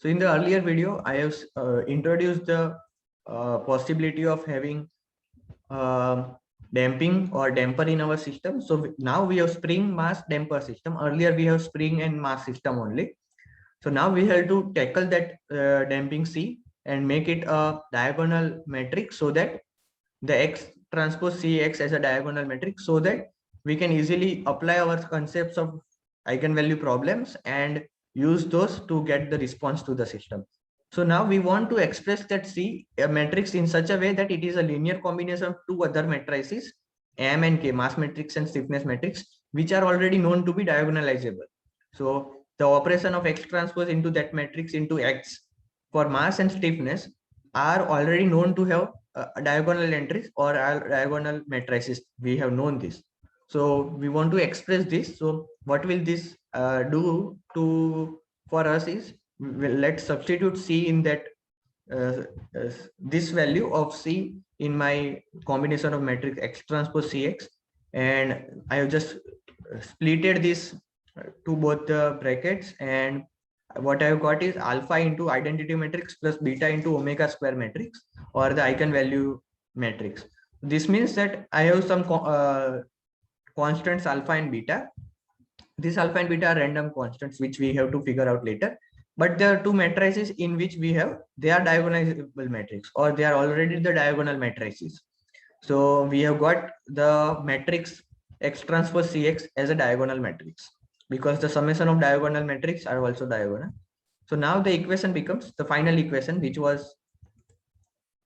So in the earlier video, I have introduced the possibility of having damping or damper in our system. So now we have spring mass damper system. Earlier we have spring and mass system only. So now we have to tackle that damping C and make it a diagonal matrix so that the X transpose CX as a diagonal matrix, so that we can easily apply our concepts of eigenvalue problems and use those to get the response to the system. So now we want to express that C a matrix in such a way that it is a linear combination of two other matrices, M and K, mass matrix and stiffness matrix, which are already known to be diagonalizable. So the operation of X transpose into that matrix into X for mass and stiffness are already known to have diagonal entries or diagonal matrices. We have known this. So we want to express this. So what will this do to for us is, let's substitute C in that uh, this value of C in my combination of matrix X transpose CX, and I have just splitted this to both the brackets, and what I've got is alpha into identity matrix plus beta into omega square matrix or the eigenvalue matrix. This means that I have some constants alpha and beta. This alpha and beta are random constants which we have to figure out later. But there are two matrices in which they are diagonalizable matrix, or they are already the diagonal matrices. So we have got the matrix X transpose CX as a diagonal matrix, because the summation of diagonal matrix are also diagonal. So now the equation becomes the final equation, which was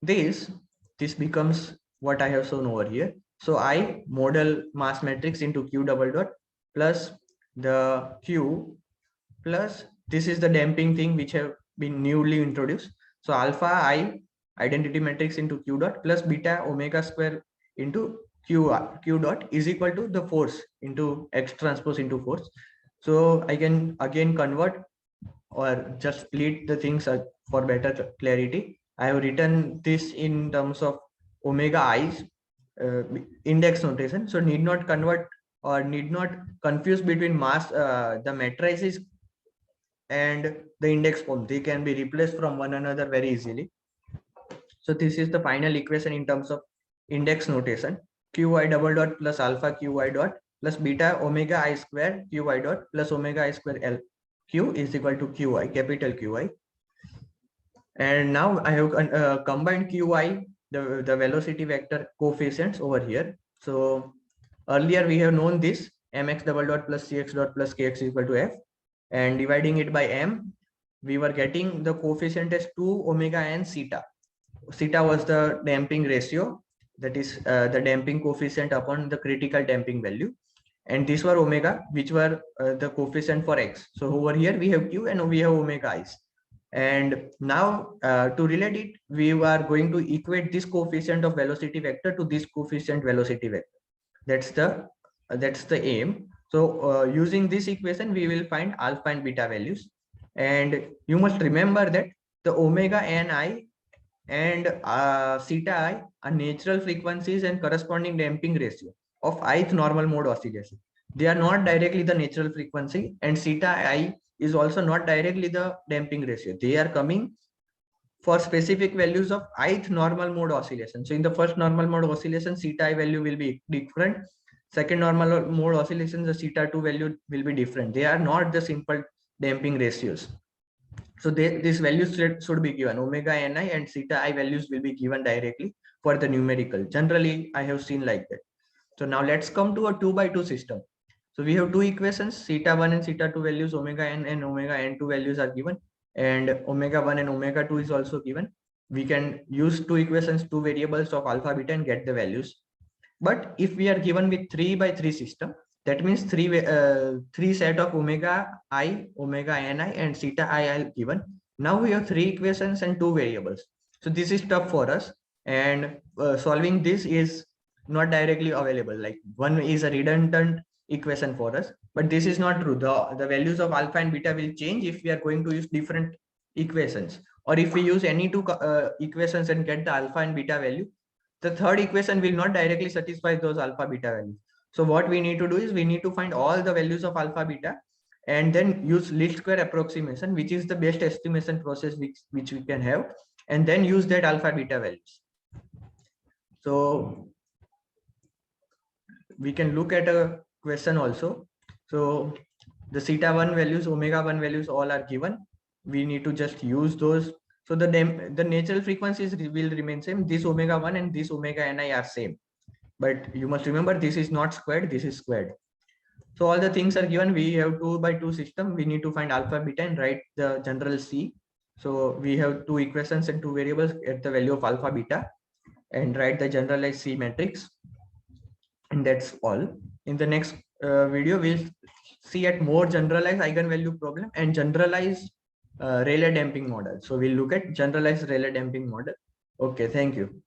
this. This becomes what I have shown over here. So I model mass matrix into Q double dot plus the Q plus this is the damping thing which have been newly introduced. So alpha I identity matrix into Q dot plus beta omega square into Q dot is equal to the force into X transpose into force. So I can again convert or just split the things for better clarity. I have written this in terms of omega i's index notation. So need not convert or need not confuse between mass, the matrices and the index form. They can be replaced from one another very easily. So this is the final equation in terms of index notation. Qi double dot plus alpha Qi dot plus beta omega I square Qi dot plus omega I square L Q is equal to Qi, capital Qi. And now I have combined Qi, the velocity vector coefficients over here. So earlier we have known this mx double dot plus cx dot plus kx equal to f, and dividing it by m, we were getting the coefficient as 2 omega n theta. Theta was the damping ratio, that is the damping coefficient upon the critical damping value, and these were omega, which were the coefficient for x. So over here we have q and we have omega i's. And now to relate it, we are going to equate this coefficient of velocity vector to this coefficient velocity vector. That's the aim. So using this equation, we will find alpha and beta values. And you must remember that the omega ni and theta I are natural frequencies and corresponding damping ratio of ith normal mode oscillation. They are not directly the natural frequency, and theta I is also not directly the damping ratio. They are coming for specific values of ith normal mode oscillation. So in the first normal mode oscillation, theta I value will be different. Second normal mode oscillation, the theta 2 value will be different. They are not the simple damping ratios. So these values should be given. Omega ni and theta I values will be given directly for the numerical. Generally, I have seen like that. So now let's come to a 2x2 system. So we have two equations, theta 1 and theta 2 values, omega n and omega n2 values are given, and omega 1 and omega 2 is also given. We can use two equations, two variables of alpha beta and get the values. But if we are given with 3x3 system, that means three set of omega I, omega ni and theta I are given. Now we have three equations and two variables. So this is tough for us, and solving this is not directly available. Like one is a redundant equation for us, but this is not true. The values of alpha and beta will change if we are going to use different equations, or if we use any two equations and get the alpha and beta value, the third equation will not directly satisfy those alpha beta values. So what we need to do is we need to find all the values of alpha beta and then use least square approximation, which is the best estimation process which we can have, and then use that alpha beta values. So we can look at a question also. So the theta 1 values, omega 1 values all are given. We need to just use those. So the natural frequencies will remain same. This omega 1 and this omega ni are same. But you must remember, this is not squared, this is squared. So all the things are given. We have 2x2 system. We need to find alpha beta and write the general C. So we have two equations and two variables at the value of alpha beta, and write the generalized C matrix. And that's all. In the next video, we'll see at more generalized eigenvalue problem and generalized Rayleigh damping model. So we'll look at generalized Rayleigh damping model. Okay, thank you.